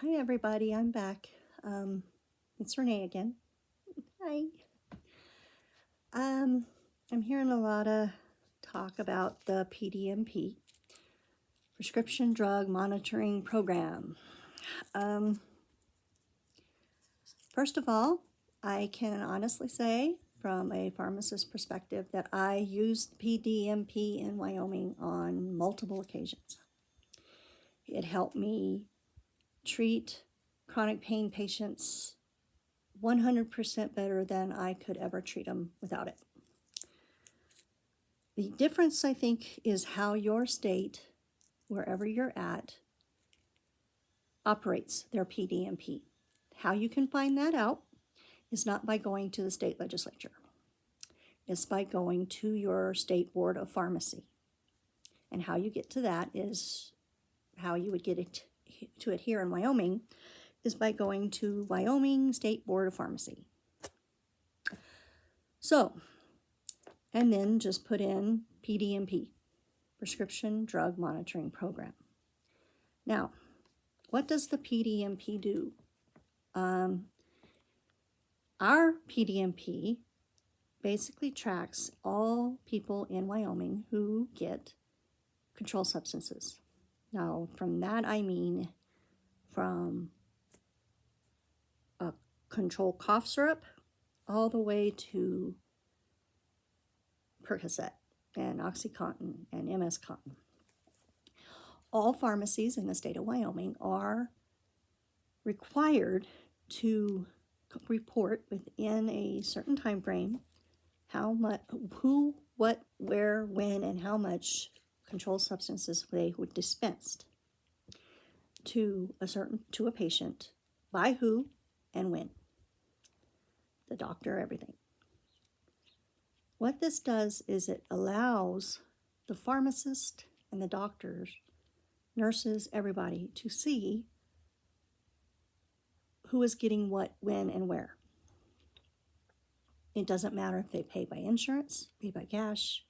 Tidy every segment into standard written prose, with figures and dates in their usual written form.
Hi, everybody. I'm back. It's Renee again. Hi. I'm hearing a lot of talk about the PDMP, Prescription Drug Monitoring Program. First of all, I can honestly say from a pharmacist perspective that I used PDMP in Wyoming on multiple occasions. It helped me treat chronic pain patients 100% better than I could ever treat them without it. The difference, I think, is how your state, wherever you're at, operates their PDMP. How you can find that out is not by going to the state legislature. It's by going to your state board of pharmacy. And how you get to that is how you would get it to it here in Wyoming is by going to Wyoming State Board of Pharmacy. So, and then just put in PDMP, Prescription Drug Monitoring Program. Now, what does the PDMP do? Our PDMP basically tracks all people in Wyoming who get controlled substances. Now, from that I mean from a controlled cough syrup all the way to Percocet and OxyContin and MS Contin. All pharmacies in the state of Wyoming are required to report within a certain time frame how much, who, what, where, when, and how much controlled substances they would dispensed to a patient, by who and when. The doctor, everything. What this does is it allows the pharmacist and the doctors, nurses, everybody to see who is getting what, when, and where. It doesn't matter if they pay by insurance, pay by cash,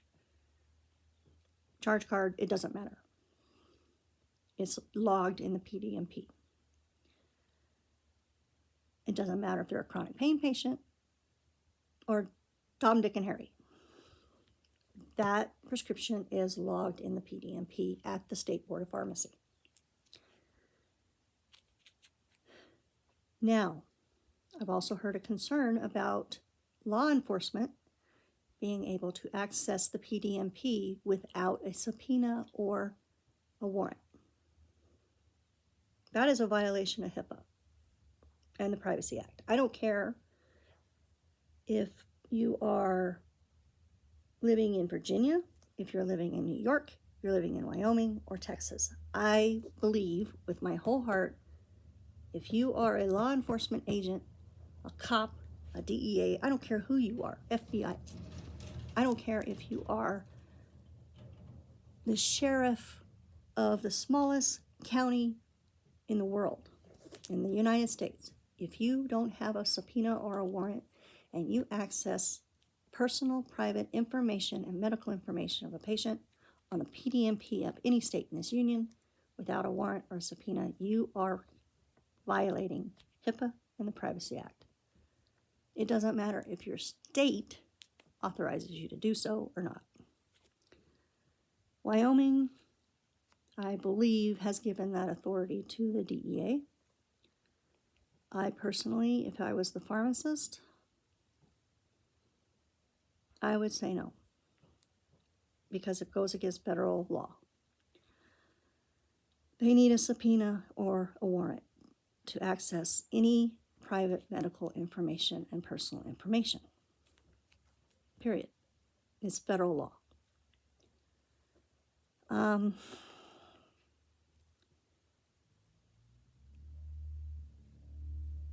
charge card, it doesn't matter. It's logged in the PDMP. It doesn't matter if they're a chronic pain patient or Tom, Dick, and Harry. That prescription is logged in the PDMP at the State Board of Pharmacy. Now, I've also heard a concern about law enforcement being able to access the PDMP without a subpoena or a warrant. That is a violation of HIPAA and the Privacy Act. I don't care if you are living in Virginia, if you're living in New York, you're living in Wyoming or Texas. I believe with my whole heart, if you are a law enforcement agent, a cop, a DEA, I don't care who you are, FBI, I don't care if you are the sheriff of the smallest county in the world, in the United States, if you don't have a subpoena or a warrant and you access personal, private information and medical information of a patient on the PDMP of any state in this union without a warrant or a subpoena, you are violating HIPAA and the Privacy Act. It doesn't matter if your state authorizes you to do so or not. Wyoming, I believe, has given that authority to the DEA. I personally, if I was the pharmacist, I would say no, because it goes against federal law. They need a subpoena or a warrant to access any private medical information and personal information. Period. It's federal law.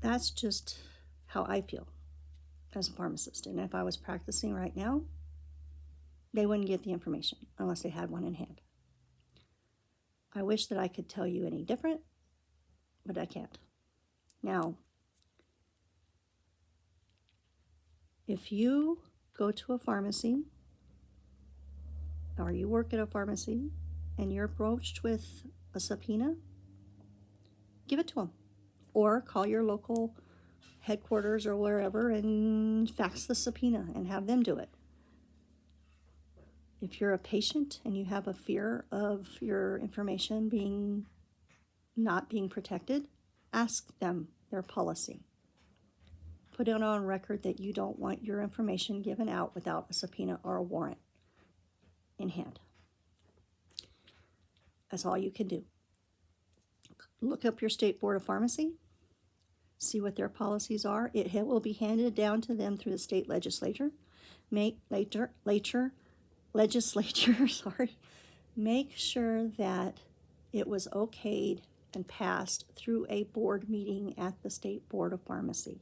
That's just how I feel as a pharmacist. And if I was practicing right now, they wouldn't get the information unless they had one in hand. I wish that I could tell you any different, but I can't. Now, if you go to a pharmacy or you work at a pharmacy and you're approached with a subpoena, give it to them. Or call your local headquarters or wherever and fax the subpoena and have them do it. If you're a patient and you have a fear of your information not being protected, ask them their policy. Put it on record that you don't want your information given out without a subpoena or a warrant in hand. That's all you can do. Look up your state board of pharmacy, see what their policies are. It will be handed down to them through the state legislature. Sorry. Make sure that it was okayed and passed through a board meeting at the state board of pharmacy.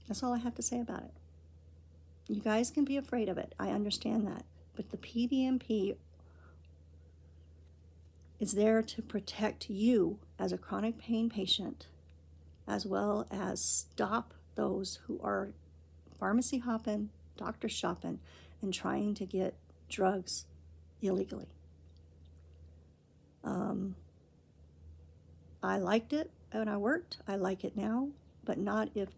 That's all I have to say about it. You guys can be afraid of it. I understand that. But the PDMP is there to protect you as a chronic pain patient, as well as stop those who are pharmacy hopping, doctor shopping, and trying to get drugs illegally. I liked it when I worked. I like it now, but not if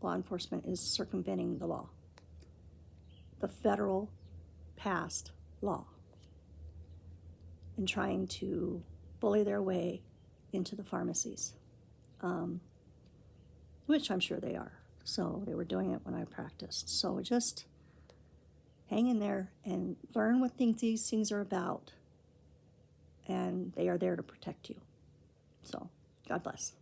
law enforcement is circumventing the law, the federal passed law, and trying to bully their way into the pharmacies, which I'm sure they are. So they were doing it when I practiced. So just hang in there and learn what these things are about, and they are there to protect you. So God bless.